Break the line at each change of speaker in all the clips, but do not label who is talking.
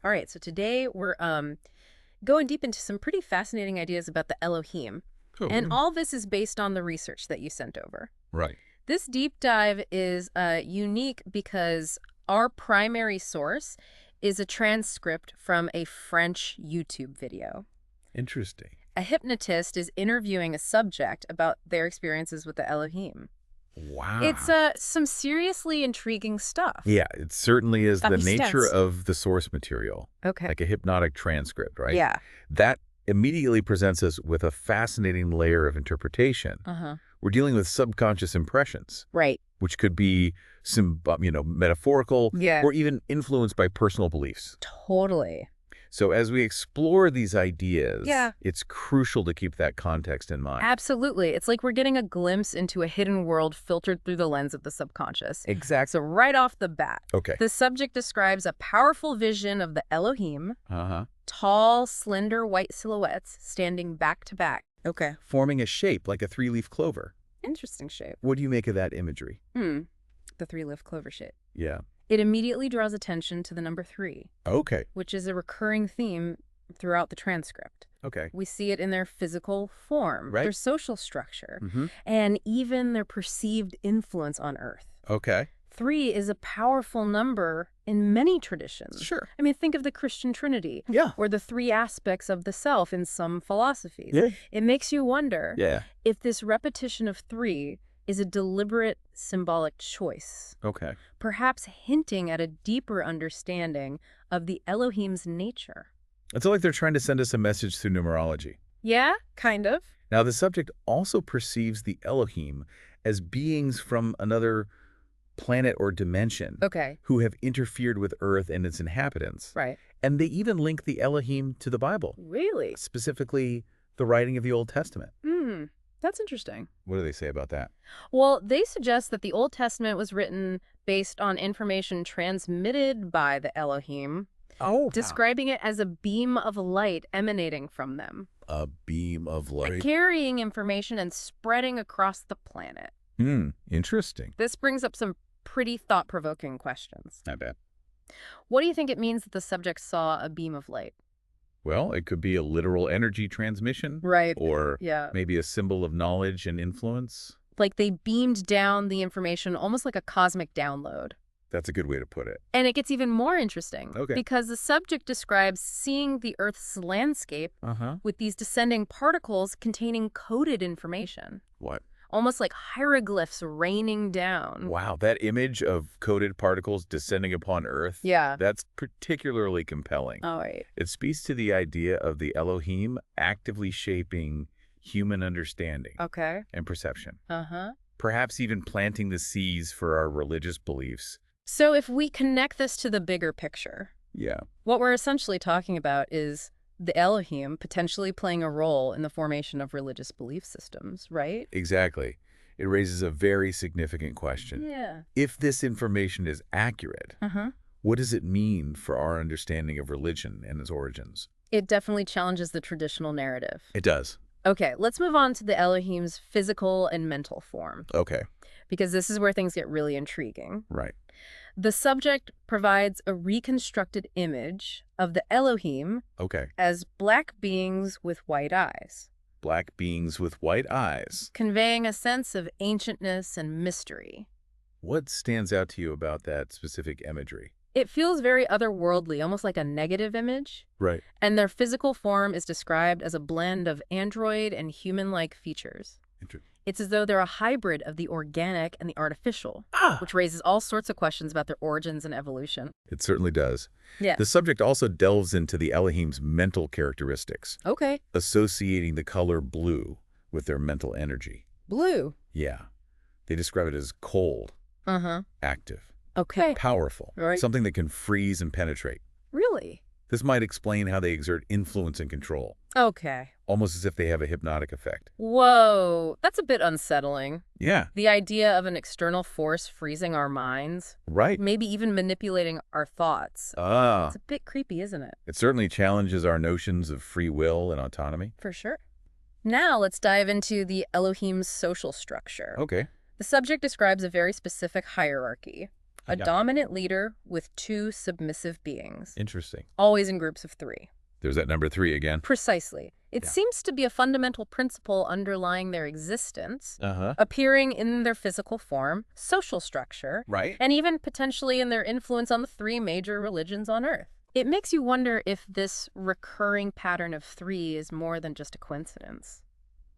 All right, so today we're going deep into some pretty fascinating ideas about the Elohim. And
Oh,
all this is based on the research that you sent over.
right.
This deep dive is unique because our primary source is a transcript from a French YouTube video.
Interesting.
A hypnotist is interviewing a subject about their experiences with the Elohim. It's
Wow.
some seriously intriguing stuff.
Yeah, it certainly is
That
the
makes
nature
sense.
of the source material,
Okay.
like a hypnotic transcript, right?
Yeah.
That immediately presents us with a fascinating layer of interpretation.
Uh-huh.
We're dealing with subconscious impressions,
Right.
which could be metaphorical
Yeah.
or even influenced by personal beliefs.
Totally.
So as we explore these ideas,
Yeah.
it's crucial to keep that context in mind.
Absolutely. It's like we're getting a glimpse into a hidden world filtered through the lens of the subconscious.
Exactly.
So right off the bat,
Okay.
the subject describes a powerful vision of the Elohim,
Uh-huh.
tall, slender white silhouettes standing back to back. Okay.
Forming a shape like a three-leaf clover.
Interesting shape.
What do you make of that imagery?
The three-leaf clover shape.
Yeah.
It immediately draws attention to the number 3,
Okay.
which is a recurring theme throughout the transcript.
Okay.
We see it in their physical form,
Right.
their social structure,
Mm-hmm.
and even their perceived influence on Earth.
Okay.
3 is a powerful number in many traditions.
Sure.
I mean, think of the Christian Trinity,
Yeah.
or the 3 aspects of the self in some philosophies.
Yeah.
It makes you wonder
Yeah.
if this repetition of 3 is a deliberate symbolic choice,
Okay.
perhaps hinting at a deeper understanding of the Elohim's nature.
It's like they're trying to send us a message through numerology.
Yeah, kind of.
Now, the subject also perceives the Elohim as beings from another planet or dimension
Okay,
who have interfered with Earth and its inhabitants.
right.
And they even link the Elohim to the Bible,
Really?
specifically the writing of the Old Testament.
That's interesting.
What do they say about that?
Well, they suggest that the Old Testament was written based on information transmitted by the Elohim,
Oh,
describing it as a beam of light emanating from them,
a beam of light.
carrying information and spreading across the planet.
Interesting.
This brings up some pretty thought-provoking questions.
I bet.
What do you think it means that the subject saw a beam of light?
Well, it could be a literal energy transmission,
Right.
or
Yeah.
maybe a symbol of knowledge and influence.
Like they beamed down the information almost like a cosmic download.
That's a good way to put it.
And it gets even more interesting
Okay.
because the subject describes seeing the Earth's landscape
Uh-huh.
with these descending particles containing coded information,
What?
almost like hieroglyphs raining down.
Wow, that image of coded particles descending upon Earth,
Yeah.
that's particularly compelling.
All right.
It speaks to the idea of the Elohim actively shaping human understanding
Okay.
and perception,
Uh-huh.
perhaps even planting the seeds for our religious beliefs.
So if we connect this to the bigger picture,
Yeah.
what we're essentially talking about is the Elohim potentially playing a role in the formation of religious belief systems, right?
Exactly. It raises a very significant question.
Yeah.
If this information is accurate,
Uh-huh.
what does it mean for our understanding of religion and its origins?
It definitely challenges the traditional narrative.
It does.
Okay, let's move on to the Elohim's physical and mental form,
Okay.
because this is where things get really intriguing.
Right.
The subject provides a reconstructed image of the Elohim
Okay.
as black beings with white eyes,
Black beings with white eyes.
conveying a sense of ancientness and mystery.
What stands out to you about that specific imagery?
It feels very otherworldly, almost like a negative image,
Right.
and their physical form is described as a blend of android and human-like features. It's as though they're a hybrid of the organic and the artificial, which raises all sorts of questions about their origins and evolution.
It certainly does.
Yeah.
The subject also delves into the Elohim's mental characteristics,
Okay.
associating the color blue with their mental energy.
Blue.
Yeah. They describe it as cold,
Uh-huh.
active,
Okay.
powerful,
Right.
something that can freeze and penetrate.
Really?
This might explain how they exert influence and control,
Okay.
almost as if they have a hypnotic effect.
Whoa, that's a bit unsettling.
Yeah,
The idea of an external force freezing our minds,
right.
maybe even manipulating our thoughts.
Ah,
It's a bit creepy, isn't it?
it certainly challenges our notions of free will and autonomy.
For sure. Now let's dive into the Elohim's social structure.
Okay.
The subject describes a very specific hierarchy. A dominant leader with 2 submissive beings.
Interesting.
Always in groups of 3.
There's that number 3 again.
Precisely. It seems to be a fundamental principle underlying their existence,
Uh-huh.
appearing in their physical form, social structure,
Right.
and even potentially in their influence on the 3 major religions on Earth. It makes you wonder if this recurring pattern of 3 is more than just a coincidence.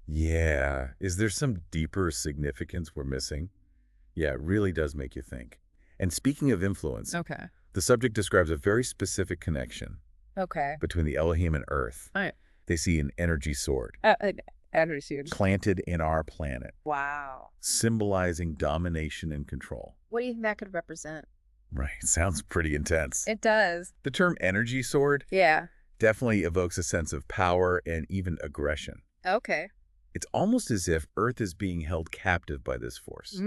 Yeah. Is there some deeper significance we're missing? Yeah, it really does make you think. And speaking of influence,
Okay.
the subject describes a very specific connection
Okay.
between the Elohim and Earth.
All right.
They see an energy sword
Attitude.
planted in our planet,
Wow.
symbolizing domination and control.
What do you think that could represent?
Right. Sounds pretty intense.
It does.
The term energy sword
Yeah.
definitely evokes a sense of power and even aggression.
Okay.
It's almost as if Earth is being held captive by this force.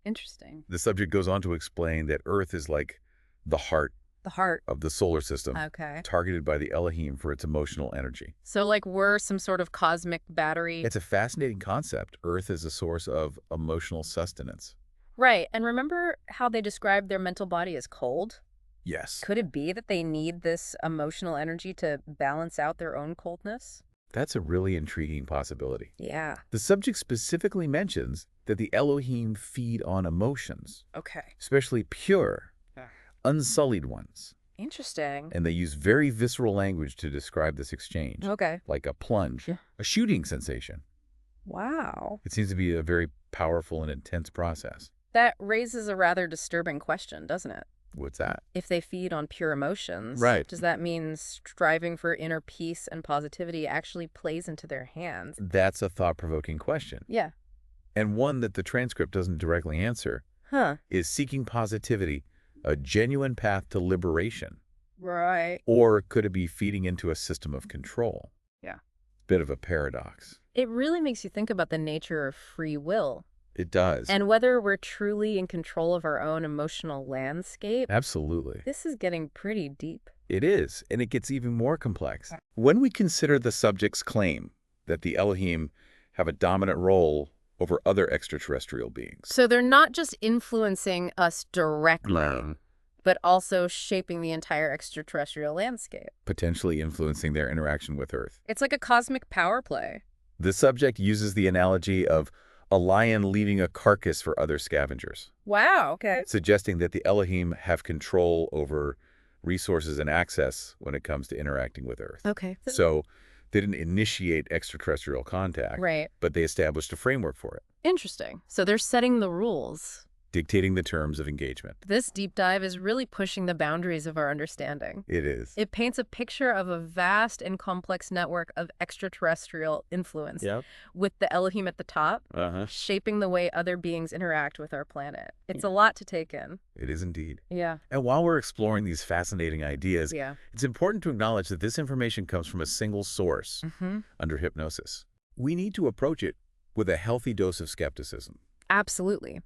Interesting.
The subject goes on to explain that Earth is like the heart
The heart.
of the solar system,
Okay.
targeted by the Elohim for its emotional energy.
So like we're some sort of cosmic battery.
It's a fascinating concept. Earth is a source of emotional sustenance.
Right. And remember how they described their mental body as cold?
Yes.
Could it be that they need this emotional energy to balance out their own coldness?
That's a really intriguing possibility.
Yeah.
The subject specifically mentions that the Elohim feed on emotions,
Okay.
especially pure, unsullied ones.
Interesting.
And they use very visceral language to describe this exchange,
Okay.
like a plunge, a shooting sensation.
Wow.
It seems to be a very powerful and intense process.
That raises a rather disturbing question, doesn't it?
What's that?
If they feed on pure emotions,
Right.
does that mean striving for inner peace and positivity actually plays into their hands?
That's a thought-provoking question,
Yeah.
and one that the transcript doesn't directly answer.
Huh.
Is seeking positivity a genuine path to liberation?
Right.
Or could it be feeding into a system of control?
Yeah.
Bit of a paradox.
It really makes you think about the nature of free will.
It does.
And whether we're truly in control of our own emotional landscape.
Absolutely.
This is getting pretty deep.
It is, and it gets even more complex. When we consider the subject's claim that the Elohim have a dominant role over other extraterrestrial beings.
So they're not just influencing us directly, but also shaping the entire extraterrestrial landscape.
Potentially influencing their interaction with Earth.
It's like a cosmic power play.
The subject uses the analogy of a lion leaving a carcass for other scavengers.
Wow, okay.
Suggesting that the Elohim have control over resources and access when it comes to interacting with Earth.
Okay.
So they didn't initiate extraterrestrial contact,
Right.
but they established a framework for it,
Interesting. So they're setting the rules.
dictating the terms of engagement.
This deep dive is really pushing the boundaries of our understanding.
It is.
It paints a picture of a vast and complex network of extraterrestrial influence, with the Elohim at the top, shaping the way other beings interact with our planet. It's a lot to take in.
It is indeed.
Yeah.
And while we're exploring these fascinating ideas,
Yeah.
it's important to acknowledge that this information comes from a single source
Mm-hmm.
under hypnosis. We need to approach it with a healthy dose of skepticism.
Absolutely.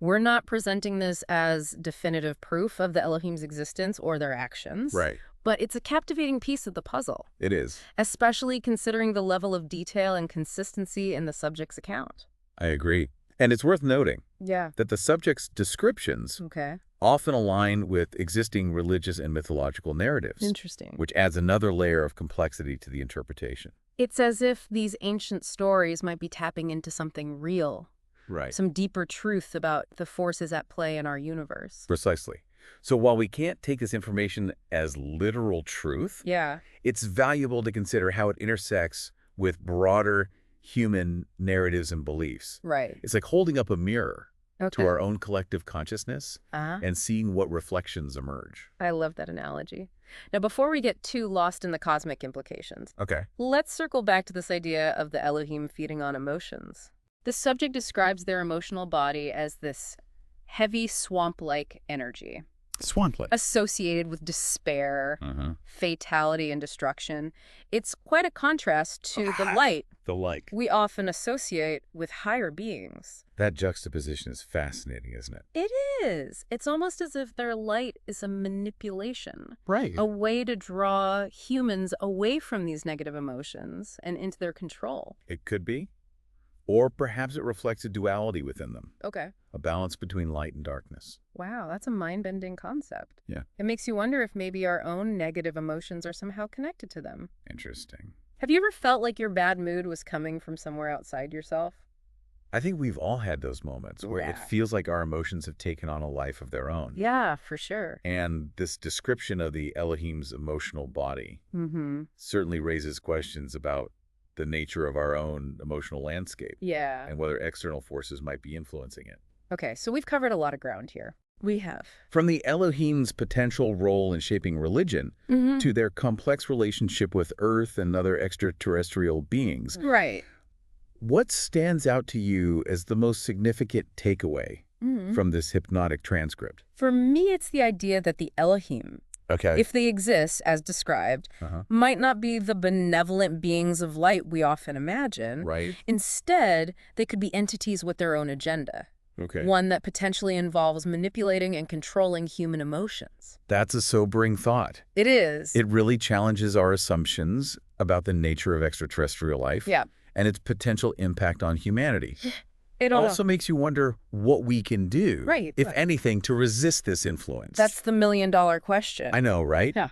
We're not presenting this as definitive proof of the Elohim's existence or their actions.
Right.
But it's a captivating piece of the puzzle,
It is.
especially considering the level of detail and consistency in the subject's account.
I agree. And it's worth noting
Yeah.
that the subject's descriptions
Okay.
often align with existing religious and mythological narratives,
Interesting.
which adds another layer of complexity to the interpretation.
It's as if these ancient stories might be tapping into something real,
Right.
some deeper truth about the forces at play in our universe.
Precisely. So while we can't take this information as literal truth,
Yeah.
it's valuable to consider how it intersects with broader human narratives and beliefs.
Right.
It's like holding up a mirror
Okay.
to our own collective consciousness
Uh-huh.
and seeing what reflections emerge.
I love that analogy. Now, before we get too lost in the cosmic implications,
Okay.
let's circle back to this idea of the Elohim feeding on emotions. The subject describes their emotional body as this heavy swamp-like energy
Swamplet.
associated with despair, fatality, and destruction. It's quite a contrast to the light
The like.
we often associate with higher beings.
That juxtaposition is fascinating, isn't it?
It is. It's almost as if their light is a manipulation,
Right.
a way to draw humans away from these negative emotions and into their control.
It could be. Or perhaps it reflects a duality within them,
Okay.
a balance between light and darkness.
Wow, that's a mind-bending concept.
Yeah.
It makes you wonder if maybe our own negative emotions are somehow connected to them.
Interesting.
Have you ever felt like your bad mood was coming from somewhere outside yourself?
I think we've all had those moments where it
Yeah.
feels like our emotions have taken on a life of their own.
Yeah, for sure.
And this description of the Elohim's emotional body
Mm-hmm.
certainly raises questions about the nature of our own emotional landscape
Yeah.
and whether external forces might be influencing it.
Okay, so we've covered a lot of ground here. We have.
From the Elohim's potential role in shaping religion
Mm-hmm.
to their complex relationship with Earth and other extraterrestrial beings,
Right.
what stands out to you as the most significant takeaway from this hypnotic transcript?
For me, it's the idea that the Elohim,
Okay.
if they exist as described, might not be the benevolent beings of light we often imagine.
Right.
Instead, they could be entities with their own agenda.
Okay.
One that potentially involves manipulating and controlling human emotions.
That's a sobering thought.
It is.
It really challenges our assumptions about the nature of extraterrestrial life
Yeah.
and its potential impact on humanity.
It
also makes you wonder what we can do,
Right.
if anything, to resist this influence.
That's the million-dollar question.
I know, right?
Yeah.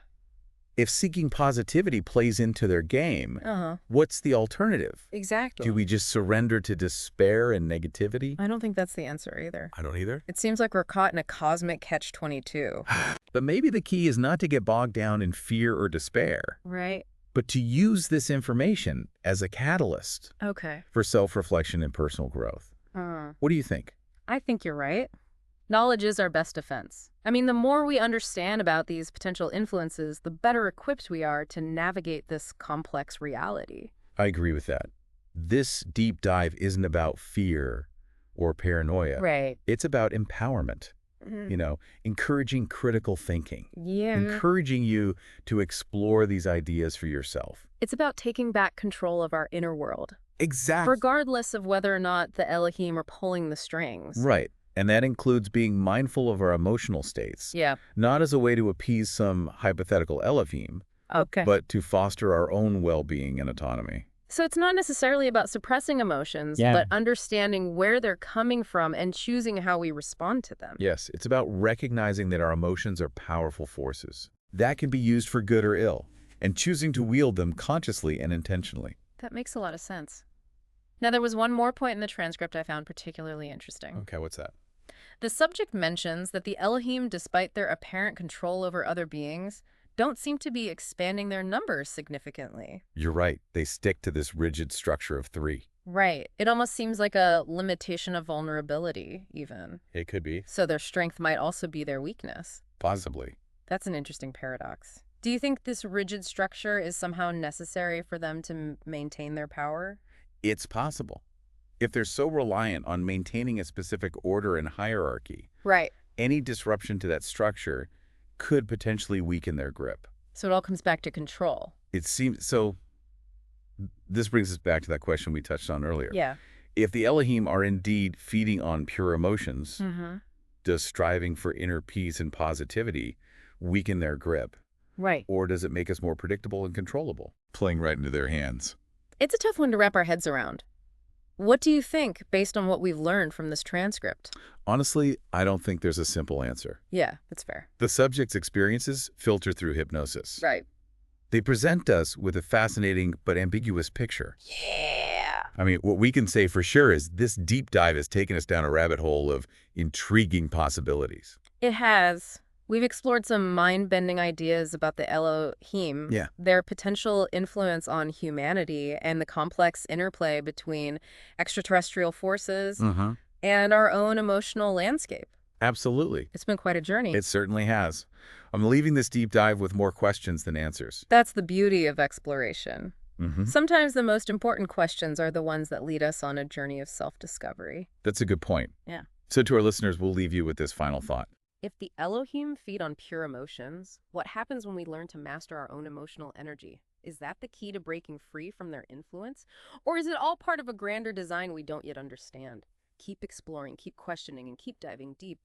If seeking positivity plays into their game,
Uh-huh.
what's the alternative?
Exactly.
Do we just surrender to despair and negativity?
I don't think that's the answer either.
I don't either.
It seems like we're caught in a cosmic catch-22.
But maybe the key is not to get bogged down in fear or despair,
Right.
but to use this information as a catalyst
Okay.
for self-reflection and personal growth. What do you think?
I think you're right. Knowledge is our best defense. I mean, the more we understand about these potential influences, the better equipped we are to navigate this complex reality.
I agree with that. This deep dive isn't about fear or paranoia.
Right.
It's about empowerment, encouraging critical thinking,
Yeah.
encouraging you to explore these ideas for yourself.
It's about taking back control of our inner world,
Exactly.
regardless of whether or not the Elohim are pulling the strings.
Right. And that includes being mindful of our emotional states,
Yeah.
not as a way to appease some hypothetical Elohim,
Okay.
but to foster our own well-being and autonomy.
So it's not necessarily about suppressing emotions, but understanding where they're coming from and choosing how we respond to them.
Yes, it's about recognizing that our emotions are powerful forces that can be used for good or ill, and choosing to wield them consciously and intentionally.
That makes a lot of sense. Now, there was one more point in the transcript I found particularly interesting.
Okay, what's that?
The subject mentions that the Elohim, despite their apparent control over other beings, don't seem to be expanding their numbers significantly.
You're right. They stick to this rigid structure of 3.
Right. It almost seems like a limitation of vulnerability, even.
It could be.
So their strength might also be their weakness.
Possibly.
That's an interesting paradox. Do you think this rigid structure is somehow necessary for them to maintain their power?
It's possible. If they're so reliant on maintaining a specific order and hierarchy,
Right.
any disruption to that structure could potentially weaken their grip.
So it all comes back to control.
It seems so. This brings us back to that question we touched on earlier.
Yeah.
If the Elohim are indeed feeding on pure emotions,
Mm-hmm.
does striving for inner peace and positivity weaken their grip?
Right.
Or does it make us more predictable and controllable, playing right into their hands?
It's a tough one to wrap our heads around. What do you think, based on what we've learned from this transcript?
Honestly, I don't think there's a simple answer.
Yeah, that's fair.
The subject's experiences filter through hypnosis.
Right.
They present us with a fascinating but ambiguous picture.
Yeah.
I mean, what we can say for sure is this deep dive has taken us down a rabbit hole of intriguing possibilities.
It has. We've explored some mind-bending ideas about the Elohim, their potential influence on humanity, and the complex interplay between extraterrestrial forces and our own emotional landscape.
Absolutely.
It's been quite a journey.
It certainly has. I'm leaving this deep dive with more questions than answers.
That's the beauty of exploration. Sometimes the most important questions are the ones that lead us on a journey of self-discovery.
That's a good point.
Yeah.
So to our listeners, we'll leave you with this final thought.
If the Elohim feed on pure emotions, what happens when we learn to master our own emotional energy? Is that the key to breaking free from their influence? Or is it all part of a grander design we don't yet understand? Keep exploring, keep questioning, and keep diving deep.